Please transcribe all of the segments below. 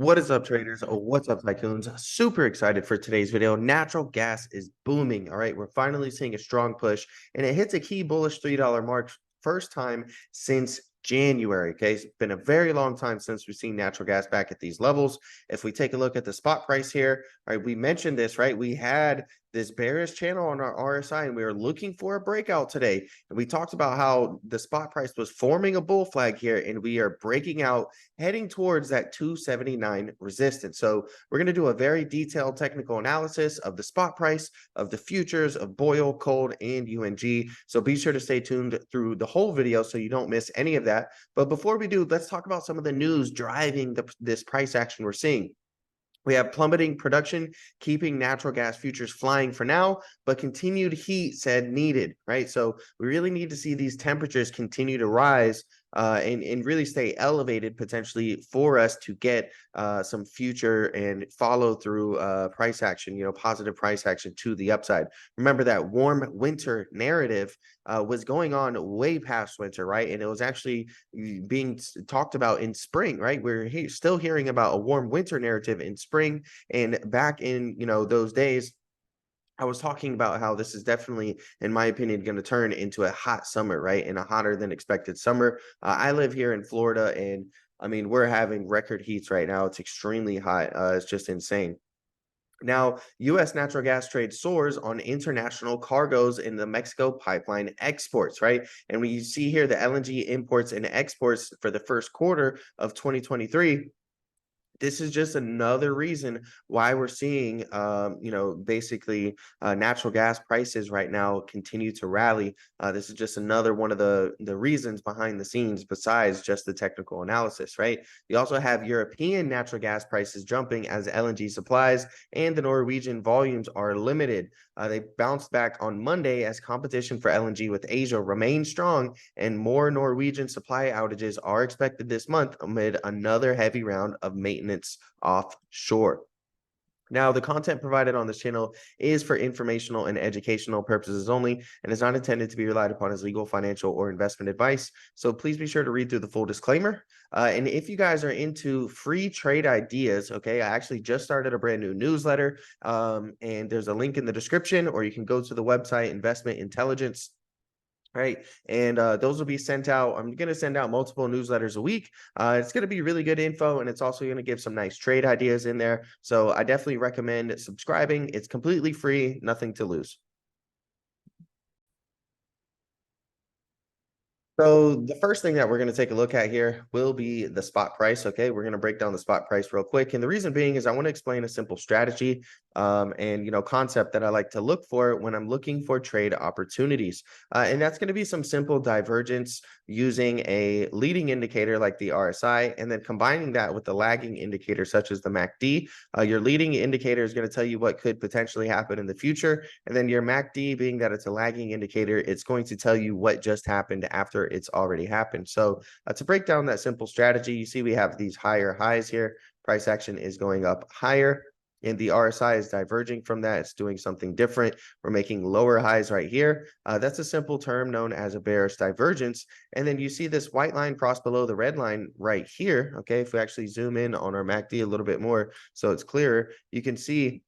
What is up, traders? Oh, what's up, tycoons? Super excited for today's video. Natural gas is booming. All right, we're finally seeing a strong push, and it hits a key bullish $3 mark first time since January. Okay, it's been a very long time since we've seen natural gas back at these levels. If we take a look at the spot price here, all right, we mentioned this, right? We had this bearish channel on our RSI, and we were looking for a breakout today. And we talked about how the spot price was forming a bull flag here, and we are breaking out, heading towards that 279 resistance. So we're going to do a very detailed technical analysis of the spot price, of the futures, of oil, KOLD, and UNG. So be sure to stay tuned through the whole video so you don't miss any of that. But before we do, let's talk about some of the news driving this price action we're seeing. We have plummeting production, keeping natural gas futures flying for now, but continued heat said needed, right? So we really need to see these temperatures continue to rise and really stay elevated potentially for us to get some future and follow through price action, positive price action to the upside. Remember that warm winter narrative was going on way past winter, right? And it was actually being talked about in spring, right? We're still hearing about a warm winter narrative in spring, and back in those days, I was talking about how this is definitely, in my opinion, going to turn into a hot summer, right? And a hotter than expected summer. I live here in Florida, and I mean, we're having record heats right now. It's extremely hot. It's just insane. Now, U.S. natural gas trade soars on international cargoes in the Mexico pipeline exports, right? And when you see here the LNG imports and exports for the first quarter of 2023, this is just another reason why we're seeing, basically natural gas prices right now continue to rally. This is just another one of the reasons behind the scenes besides just the technical analysis, right? You also have European natural gas prices jumping as LNG supplies and the Norwegian volumes are limited. They bounced back on Monday as competition for LNG with Asia remains strong, and more Norwegian supply outages are expected this month amid another heavy round of maintenance offshore. Now, the content provided on this channel is for informational and educational purposes only and is not intended to be relied upon as legal, financial, or investment advice. So please be sure to read through the full disclaimer. And if you guys are into free trade ideas, okay, I actually just started a brand new newsletter, and there's a link in the description, or you can go to the website Investment Intelligence. Right. And those will be sent out. I'm going to send out multiple newsletters a week. It's going to be really good info, and it's also going to give some nice trade ideas in there. So I definitely recommend subscribing. It's completely free, nothing to lose. So the first thing that we're going to take a look at here will be the spot price. Okay, we're going to break down the spot price real quick. And the reason being is I want to explain a simple strategy and concept that I like to look for when I'm looking for trade opportunities. And that's going to be some simple divergence using a leading indicator like the RSI, and then combining that with the lagging indicator such as the MACD. Your leading indicator is going to tell you what could potentially happen in the future. And then your MACD, being that it's a lagging indicator, it's going to tell you what just happened after it's already happened. So to break down that simple strategy, you see we have these higher highs here. Price action is going up higher, and the RSI is diverging from that. It's doing something different. We're making lower highs right here. That's a simple term known as a bearish divergence. And then you see this white line cross below the red line right here. Okay, if we actually zoom in on our MACD a little bit more so it's clearer, you can see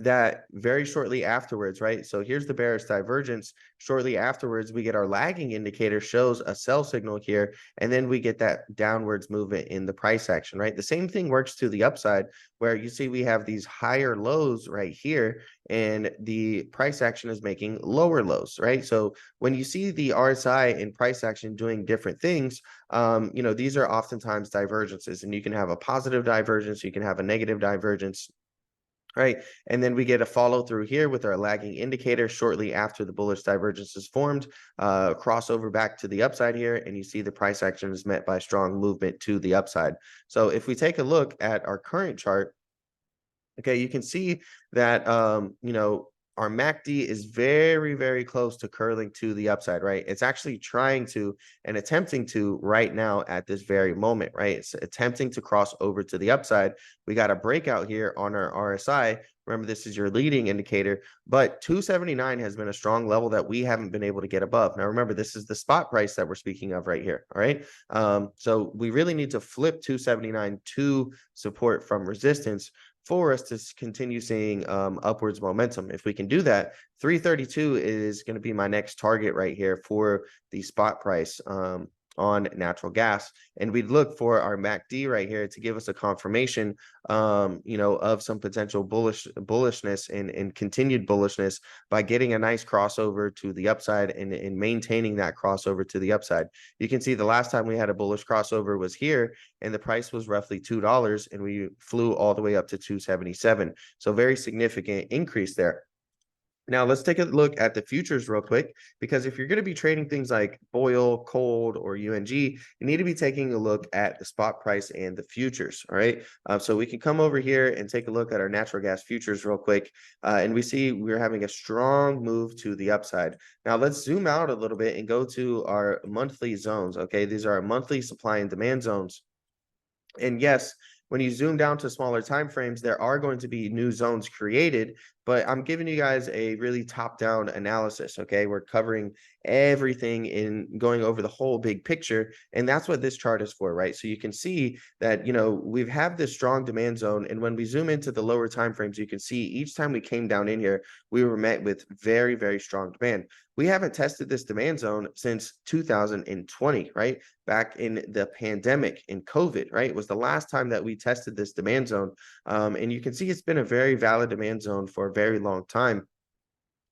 that very shortly afterwards, right? So here's the bearish divergence. Shortly afterwards, we get our lagging indicator shows a sell signal here, and then we get that downwards movement in the price action, right? The same thing works to the upside, where you see we have these higher lows right here, and the price action is making lower lows, right? So when you see the RSI and price action doing different things, these are oftentimes divergences, and you can have a positive divergence, you can have a negative divergence. Right. And then we get a follow through here with our lagging indicator shortly after the bullish divergence is formed, crossover back to the upside here. And you see the price action is met by strong movement to the upside. So if we take a look at our current chart, okay, you can see that, our MACD is very, very close to curling to the upside, right? It's actually trying to and attempting to right now at this very moment, right? It's attempting to cross over to the upside. We got a breakout here on our RSI. Remember, this is your leading indicator, but 279 has been a strong level that we haven't been able to get above. Now, remember, this is the spot price that we're speaking of right here. All right. So we really need to flip 279 to support from resistance for us to continue seeing upwards momentum. If we can do that, 332 is going to be my next target right here for the spot price on natural gas. And we'd look for our MACD right here to give us a confirmation, of some potential bullishness and continued bullishness by getting a nice crossover to the upside and maintaining that crossover to the upside. You can see the last time we had a bullish crossover was here, and the price was roughly $2, and we flew all the way up to 277. So very significant increase there. Now, let's take a look at the futures real quick, because if you're going to be trading things like oil, KOLD, or UNG, you need to be taking a look at the spot price and the futures. All right. So we can come over here and take a look at our natural gas futures real quick. And we see we're having a strong move to the upside. Now, let's zoom out a little bit and go to our monthly zones. Okay. These are our monthly supply and demand zones. And yes, when you zoom down to smaller time frames, there are going to be new zones created, but I'm giving you guys a really top-down analysis. Okay, we're covering everything in going over the whole big picture, and that's what this chart is for, right? So you can see that we've had this strong demand zone, and when we zoom into the lower time frames, you can see each time we came down in here, we were met with very, very strong demand. We haven't tested this demand zone since 2020, right? Back in the pandemic in COVID, right? It was the last time that we tested this demand zone. And you can see it's been a very valid demand zone for a very long time.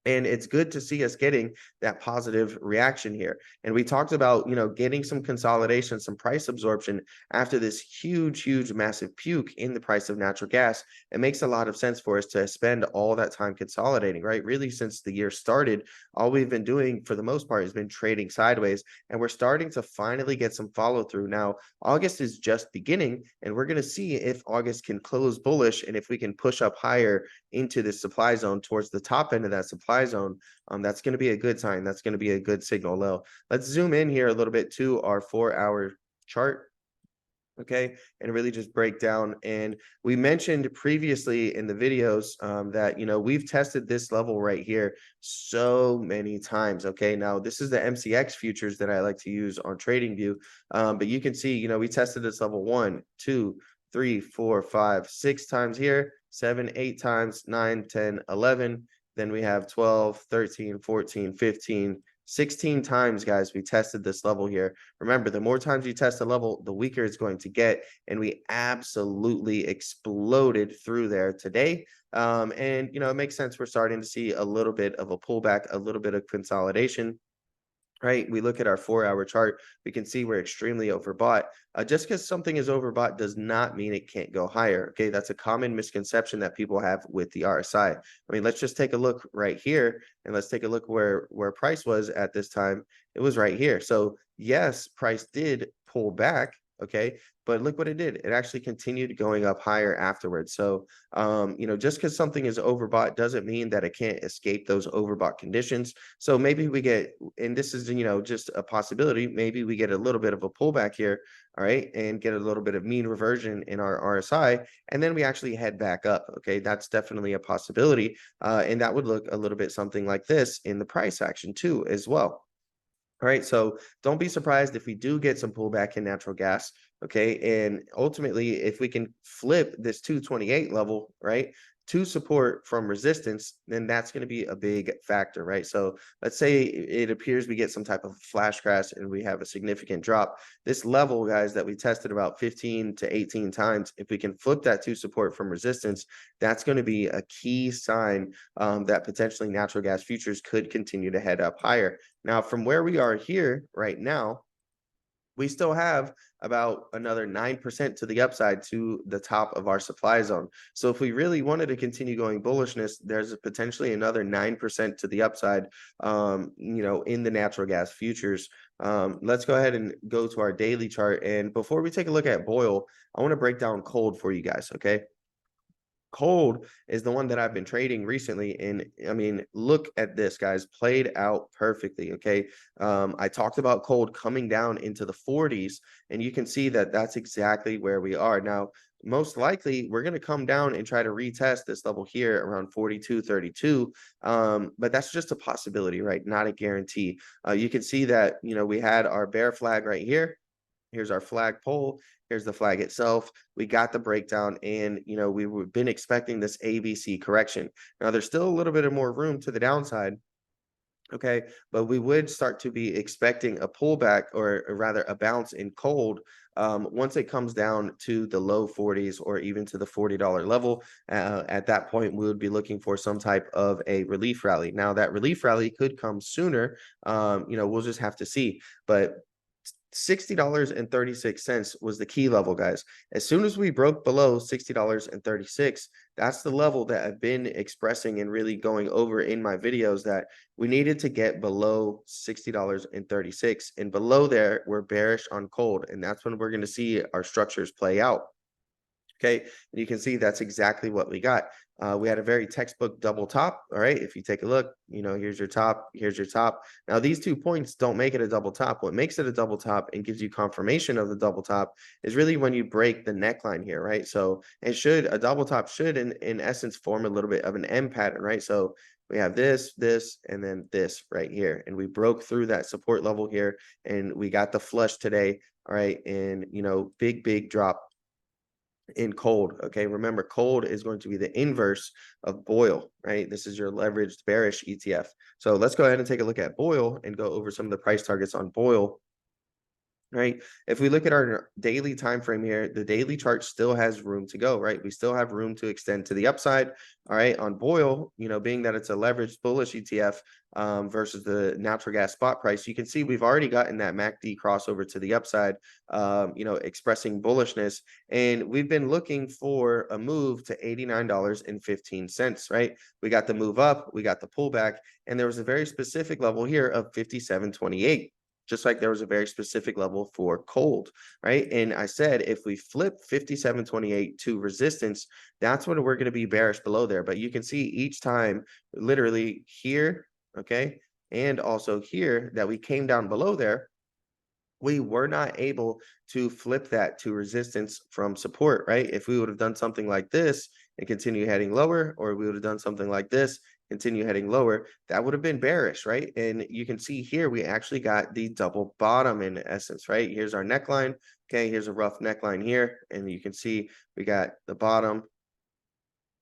And it's good to see us getting that positive reaction here. And we talked about, getting some consolidation, some price absorption after this huge, massive puke in the price of natural gas. It makes a lot of sense for us to spend all that time consolidating, right? Really, since the year started, all we've been doing for the most part has been trading sideways. And we're starting to finally get some follow through. Now, August is just beginning, and we're going to see if August can close bullish and if we can push up higher into the supply zone towards the top end of that supply zone. That's going to be a good sign. That's going to be a good signal. Now, let's zoom in here a little bit to our 4-hour chart. Okay, and really just break down. And we mentioned previously in the videos that we've tested this level right here so many times. Okay, now this is the MCX futures that I like to use on TradingView, but you can see we tested this level 1, 2, 3, 4, 5, 6 times here, 7, 8 times, 9, 10, 11. Then we have 12, 13, 14, 15, 16 times, guys. We tested this level here. Remember, the more times you test a level, the weaker it's going to get. And we absolutely exploded through there today. And, it makes sense. We're starting to see a little bit of a pullback, a little bit of consolidation. Right, we look at our 4-hour chart, we can see we're extremely overbought. Just because something is overbought does not mean it can't go higher. Okay, that's a common misconception that people have with the RSI. I mean, let's just take a look right here, and let's take a look where price was at this time. It was right here. So yes, price did pull back. Okay, but look what it did. It actually continued going up higher afterwards. So, just because something is overbought doesn't mean that it can't escape those overbought conditions. So maybe we get, and this is, just a possibility, maybe we get a little bit of a pullback here, all right, and get a little bit of mean reversion in our RSI, and then we actually head back up. Okay, that's definitely a possibility. And that would look a little bit something like this in the price action too, as well. All right, so don't be surprised if we do get some pullback in natural gas, okay? And ultimately, if we can flip this 228 level, right, to support from resistance, then that's going to be a big factor, right? So let's say it appears we get some type of flash crash and we have a significant drop. This level, guys, that we tested about 15 to 18 times, if we can flip that to support from resistance, that's going to be a key sign that potentially natural gas futures could continue to head up higher. Now, from where we are here right now, we still have about another 9% to the upside to the top of our supply zone. So if we really wanted to continue going bullishness, there's potentially another 9% to the upside, in the natural gas futures. Let's go ahead and go to our daily chart. And before we take a look at oil, I want to break down KOLD for you guys, okay? KOLD is the one that I've been trading recently. And I mean, look at this, guys, played out perfectly. Okay. I talked about KOLD coming down into the 40s, and you can see that that's exactly where we are now. Most likely we're going to come down and try to retest this level here around 42.32. But that's just a possibility, right? Not a guarantee. You can see that, we had our bear flag right here. Here's our flag pole. Here's the flag itself. We got the breakdown, and we've been expecting this ABC correction. Now there's still a little bit of more room to the downside. Okay, but we would start to be expecting a pullback, or rather a bounce in KOLD, once it comes down to the low 40s or even to the $40 level. At that point, we would be looking for some type of a relief rally. Now that relief rally could come sooner. We'll just have to see. But $60.36 was the key level, guys. As soon as we broke below $60.36, that's the level that I've been expressing and really going over in my videos, that we needed to get below $60.36. And below there, we're bearish on KOLD. And that's when we're going to see our structures play out. Okay, and you can see that's exactly what we got. We had a very textbook double top. All right, if you take a look, here's your top, here's your top. Now these 2 points don't make it a double top. What makes it a double top and gives you confirmation of the double top is really when you break the neckline here, right? So a double top should in essence form a little bit of an M pattern, right? So we have this, and then this right here, and we broke through that support level here, and we got the flush today. All right, and big drop in KOLD. Okay, remember, KOLD is going to be the inverse of BOIL, right? This is your leveraged bearish ETF. So let's go ahead and take a look at BOIL and go over some of the price targets on BOIL. Right, if we look at our daily time frame here, the daily chart still has room to go, right? We still have room to extend to the upside. All right, on BOIL, being that it's a leveraged bullish ETF versus the natural gas spot price, you can see we've already gotten that MACD crossover to the upside, expressing bullishness, and we've been looking for a move to $89.15, right? We got the move up, we got the pullback, and there was a very specific level here of 57.28. Just like there was a very specific level for KOLD, right? And I said, if we flip 57.28 to resistance, that's when we're going to be bearish below there. But you can see each time, literally here, okay, and also here, that we came down below there, we were not able to flip that to resistance from support, right? If we would have done something like this and continue heading lower, or we would have done something like this, continue heading lower, that would have been bearish, right? And you can see here, we actually got the double bottom in essence, right? Here's our neckline. Okay, here's a rough neckline here, and you can see we got the bottom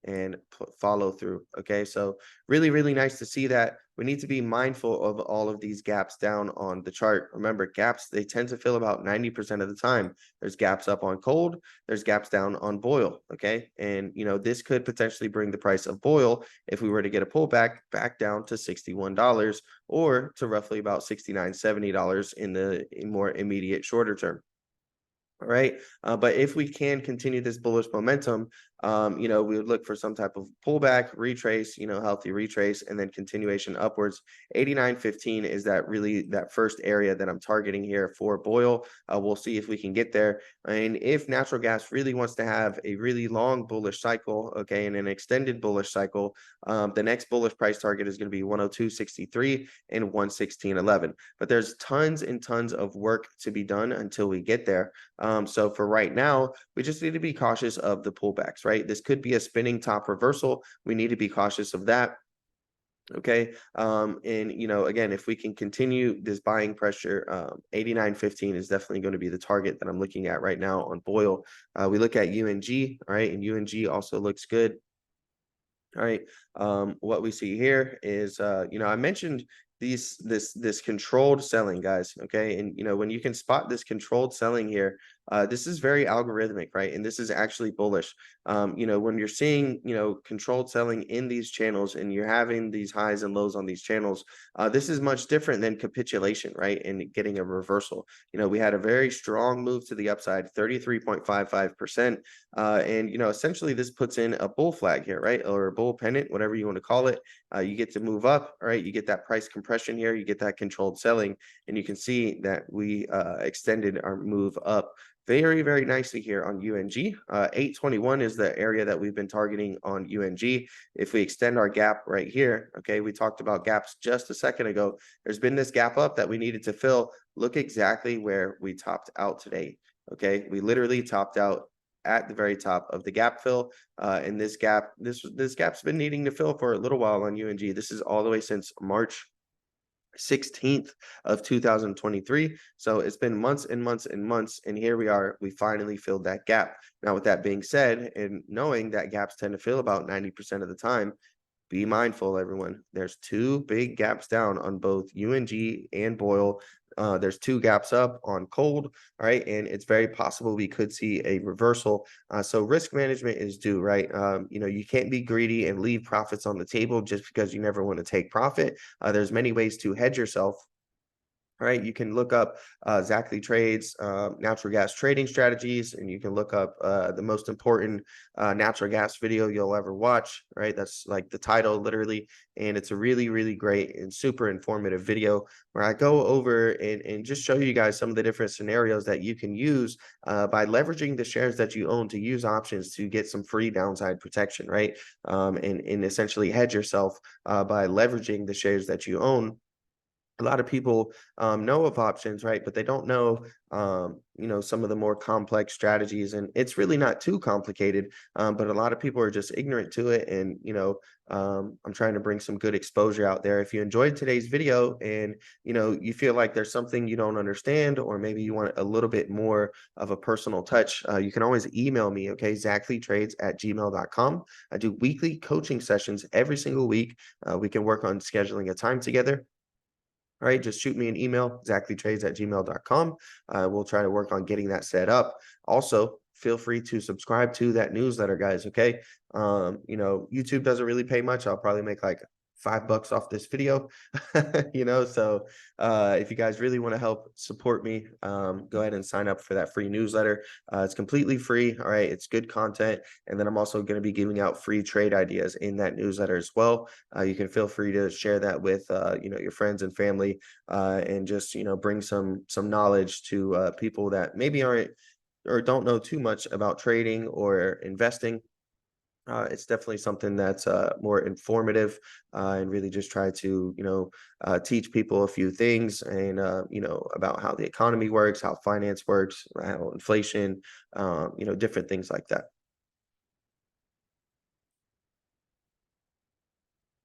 and follow through. Okay, so really nice to see that. We need to be mindful of all of these gaps down on the chart. Remember, gaps, they tend to fill about 90% of the time. There's gaps up on KOLD, there's gaps down on BOIL. Okay, and this could potentially bring the price of BOIL, if we were to get a pullback, back down to $61, or to roughly about $69-70 in the more immediate shorter term. All right. But if we can continue this bullish momentum, we would look for some type of pullback, retrace, healthy retrace, and then continuation upwards. 89.15 is that first area that I'm targeting here for BOIL. We'll see if we can get there. And if natural gas really wants to have a really long bullish cycle, okay, and an extended bullish cycle, the next bullish price target is going to be 102.63 and 116.11. But there's tons and tons of work to be done until we get there. So for right now, we just need to be cautious of the pullbacks, right? This could be a spinning top reversal. We need to be cautious of that. Okay. Again, if we can continue this buying pressure, 89.15 is definitely going to be the target that I'm looking at right now on BOIL. We look at UNG, all right, and UNG also looks good. All right. What we see here is, I mentioned this controlled selling, guys. Okay. And, when you can spot this controlled selling here, this is very algorithmic, right? And this is actually bullish. When you're seeing, controlled selling in these channels, and you're having these highs and lows on these channels, this is much different than capitulation, right? And getting a reversal. We had a very strong move to the upside, 33.55%. And, essentially this puts in a bull flag here, right? Or a bull pennant, whatever you want to call it. You get to move up, all right? You get that price compression here, you get that controlled selling, and you can see that we extended our move up very, very nicely here on UNG. 821 is the area that we've been targeting on UNG. If we extend our gap right here, okay, we talked about gaps just a second ago. There's been this gap up that we needed to fill. Look exactly where we topped out today. Okay, we literally topped out at the very top of the gap fill. And this gap's been needing to fill for a little while on UNG. This is all the way since March 16th of 2023. So it's been months and months and months, and here we are. We finally filled that gap. Now, with that being said, and knowing that gaps tend to fill about 90% of the time, be mindful, everyone. There's two big gaps down on both UNG and Boyle. There's two gaps up on KOLD, all right, and it's very possible we could see a reversal. So risk management is due, right? You can't be greedy and leave profits on the table just because you never want to take profit. There's many ways to hedge yourself. All right, you can look up ZachlyTrades natural gas trading strategies, and you can look up the most important natural gas video you'll ever watch. Right, that's like the title, literally, and it's a really, really great and super informative video where I go over and just show you guys some of the different scenarios that you can use by leveraging the shares that you own to use options to get some free downside protection, right? And essentially hedge yourself by leveraging the shares that you own. A lot of people know of options, right? But they don't know, some of the more complex strategies, and it's really not too complicated. But a lot of people are just ignorant to it. And, I'm trying to bring some good exposure out there. If you enjoyed today's video and, you feel like there's something you don't understand, or maybe you want a little bit more of a personal touch, you can always email me, okay? ZachlyTrades@gmail.com. I do weekly coaching sessions every single week. We can work on scheduling a time together. All right, just shoot me an email, ZachlyTrades@gmail.com. We'll try to work on getting that set up. Also, feel free to subscribe to that newsletter, guys. Okay. YouTube doesn't really pay much. I'll probably make like $5 off this video. So if you guys really want to help support me, go ahead and sign up for that free newsletter. It's completely free. All right, it's good content. And then I'm also going to be giving out free trade ideas in that newsletter as well. You can feel free to share that with your friends and family, and just bring some knowledge to people that maybe aren't or don't know too much about trading or investing. It's definitely something that's more informative, and really just try to teach people a few things, and about how the economy works, how finance works, how inflation, different things like that.